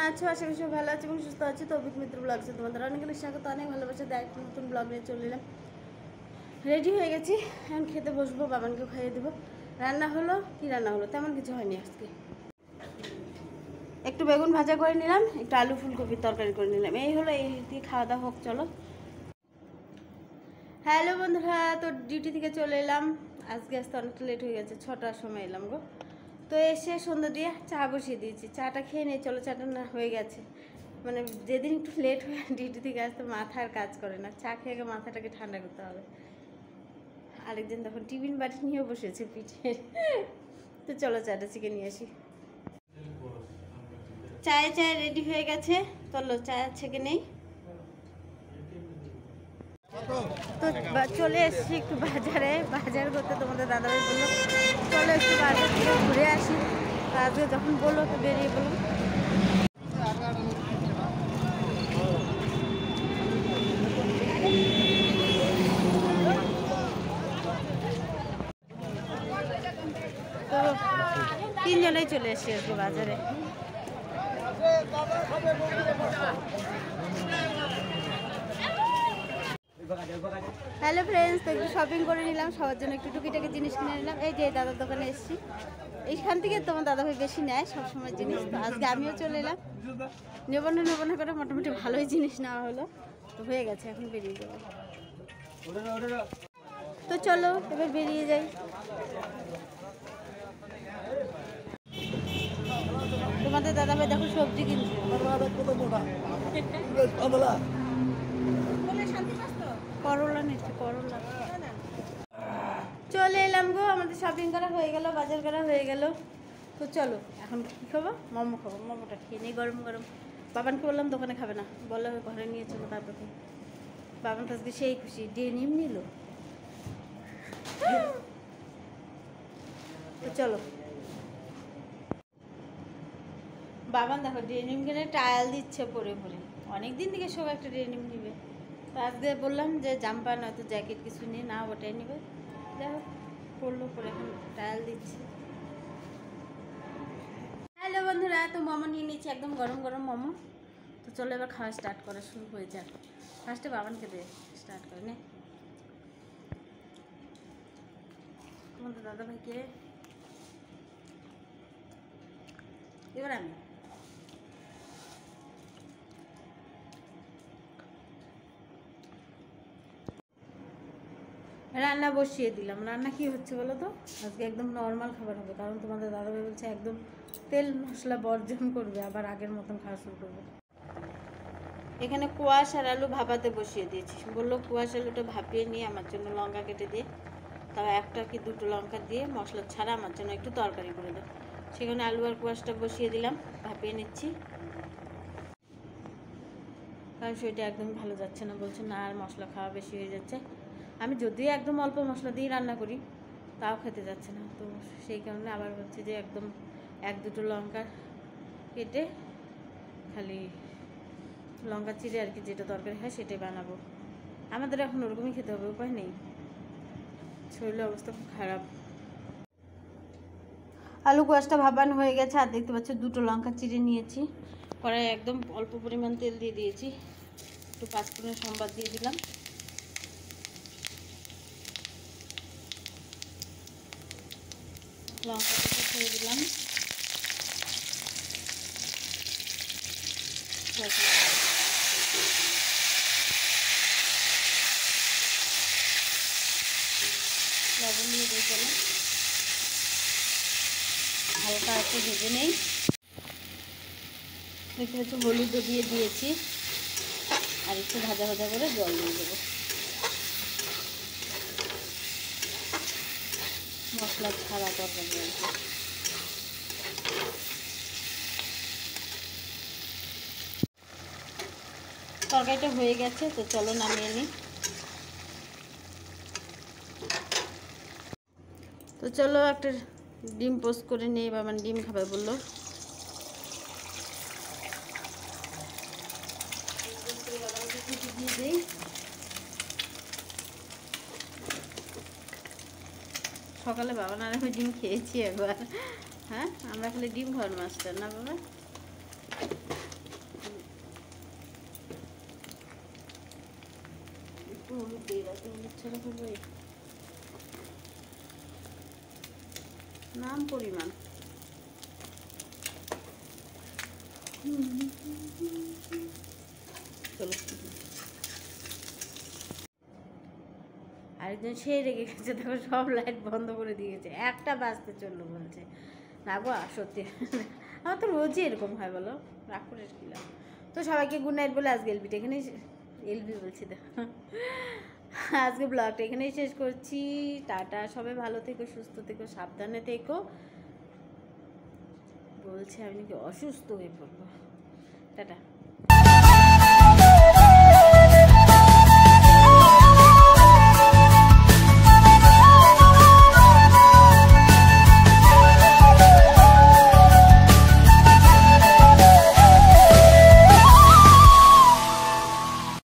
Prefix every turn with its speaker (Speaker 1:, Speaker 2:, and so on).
Speaker 1: আছো? আশা করি সব ভালো আছে এবং সুস্থ আছে। তো অভিক মিত্র ব্লগ আছে তোমাদের অনেক অনেক স্বাগত, অনেক ভালোবাসা দেয়। একটা নতুন ব্লগ নিয়ে চলে এলাম। রেডি হয়ে গেছি, এখন খেতে বসবো, বাবানকেও খাইয়ে দেবো। রান্না হলো কি রান্না হলো তেমন কিছু হয়নি আজকে। একটু বেগুন ভাজা করে নিলাম, একটু আলু ফুলকপির তরকারি করে নিলাম, এই হলো। এই দিয়ে খাওয়া দাওয়া হোক, চলো। হ্যালো বন্ধুরা, তো ডিউটি থেকে চলে এলাম। আজকে আসতে অনেকটা লেট হয়ে গেছে, 6টার সময় এলাম গো। তো এসে সন্ধ্যা দিয়ে চা বসিয়ে দিয়েছি, চাটা খেয়ে নিয়ে চলো। চাটা না হয়ে গেছে, মানে যেদিন একটু লেট হয়ে ডিউটি থেকে আসতে মাথার কাজ করে না, চা খেয়ে মাথাটাকে ঠান্ডা করতে হবে। আরেকদিন তখন টিফিন বাটি নিয়েও বসেছে পিঠে। তো চলো চাটা চিকে নিয়ে আসি। চায়ে চায়ে রেডি হয়ে গেছে, চলো চা ছেঁকে নেই। তো চলে এসেছি একটু বাজারে, বাজার করতে। তোমাদের দাদাভাই বললো চলো একটু বাজার থেকে ঘুরে আসি। তো আজকে যখন বললো তো বেরিয়ে বললাম। তো তিনজনেই চলে এসেছি আজকে বাজারে। হ্যালো ফ্রেন্ডস, তো একটু শপিং করে নিলাম, সবার জন্য একটু টুকিটাকি জিনিস কিনে নিলাম। এই যে দাদার দোকানে এসেছি, এইখান থেকে তোমার দাদাভাই বেশি নেয় সবসময় জিনিস। তো আজকে আমিও চলে এলাম, নেবো না করে মোটামুটি ভালোই জিনিস নেওয়া হলো। তো হয়ে গেছে, এখন বেরিয়ে যাবো। তো চলো এবার বেরিয়ে যাই। তোমাদের দাদাভাই দেখো সবজি কিনছে। করলা নিচ্ছে, করলা। চলে এলাম গো, আমাদের শপিং করা হয়ে গেল, বাজার করা হয়ে গেল। তো চলো এখন কী খাবো? মোমো খাবো। মোমোটা খেয়ে নিই গরম গরম। বাবানকে বললাম দোকানে খাবে না, বললো ঘরে নিয়ে চলো তারপর। বাবান তো আজকে সেই খুশি, ডেনিম নিল। তো চলো। বাবান দেখো ডেনিম কিনে ট্রায়াল দিচ্ছে পরে পরে, অনেক দিন থেকে সব একটা ডেনিম নিবে। তো আজকে বললাম যে জাম্পার নয়তো জ্যাকেট কিছু নিয়ে না, ওটাই নেবে। দেখো পরলো, পরে এখন ট্রায়াল দিচ্ছে। হ্যালো বন্ধুরা, তো মোমো নিয়ে নিচ্ছি, একদম গরম গরম মোমো। তো চলো এবার খাওয়া স্টার্ট করা শুরু হয়ে যাক। ফার্স্টে বাবানকে দিয়ে স্টার্ট করে নে। তোমাদের দাদাভাইকে, এবার আমি। রান্না বসিয়ে দিলাম। রান্না কি হচ্ছে বলো তো? আজকে একদম নর্মাল খাবার হবে, কারণ তোমাদের দাদাভাই বলছে একদম তেল মশলা বর্জন করবে, আবার আগের মতন খাওয়া শুরু করবে। এখানে কোয়াশ আর আলু ভাপাতে বসিয়ে দিয়েছি। বললো কোয়াশ আলুটা ভাপিয়ে নিয়ে আমার জন্য লঙ্কা কেটে দিয়ে, তাও একটা কি দুটো লঙ্কা দিয়ে মশলা ছাড়া আমার জন্য একটু তরকারি করে দাও। সেখানে আলু আর কোয়াশটা বসিয়ে দিলাম, ভাপিয়ে নিচ্ছি। কারণ সেটা একদম ভালো যাচ্ছে না, বলছে না আর মশলা খাওয়া বেশি হয়ে যাচ্ছে। আমি যদিও একদম অল্প মশলা দিয়ে রান্না করি, তাও খেতে যাচ্ছে না। তো সেই কারণে আবার হচ্ছে যে একদম এক দুটো লঙ্কা কেটে, খালি লঙ্কা চিড়ে আর কি যেটা তরকারি হয় সেটাই বানাবো। আমাদের এখন ওরকমই খেতে হবে, উপায় নেই, শরীরের অবস্থা খুব খারাপ। আলু কোয়াশটা ভাবানো হয়ে গেছে, আর দেখতে পাচ্ছ দুটো লঙ্কা চিড়ে নিয়েছি। কড়াই একদম অল্প পরিমাণ তেল দিয়ে দিয়েছি, একটু পাঁচফোড়ন সম্বাদ দিয়ে দিলাম। লঙ্কাটা ছেড়ে দিলাম। লবণ দিয়ে দিয়ে দিলাম, হালকা একটু ভেজে নেই। দেখতে পাচ্ছি হলুদও দিয়ে দিয়েছি, আর একটু ভাজা ভাজা করে জল দিয়ে দেবো। মশলা ছাড়া তরকারি আর কি। তরকারিটা হয়ে গেছে, তো চলো নামিয়ে নিই। তো চলো একটা ডিম পোস্ট করে নিই, বাবা ডিম খাবে বললো। দিয়ে দিই। সকালে বাবা না আমি ডিম খেয়েছি একবার। হ্যাঁ, আমরা খালি ডিম খাওয়ার মাস্টার না বাবা। হলুদ দিয়ে রাখি, হলুদ ছাড়া করবো নাম পরিমাণ। চলো, আরেকজন সেই রেগে গেছে, দেখো সব লাইট বন্ধ করে দিয়েছে, একটা বাজতে চললো বলছে। না গো সত্যি, আমার তো রোজই এরকম হয়, বলো রাগ করে কি লাভ। তো সবাইকে গুড নাইট বলে আজকে এলবিটা এখানেই, এলবি বলছি তো, আজকে ব্লগটা এখানেই শেষ করছি। টাটা, সবাই ভালো থেকো, সুস্থ থেকো, সাবধানে থেকো। বলছে আমি কি অসুস্থ হয়ে পড়বো। টাটা।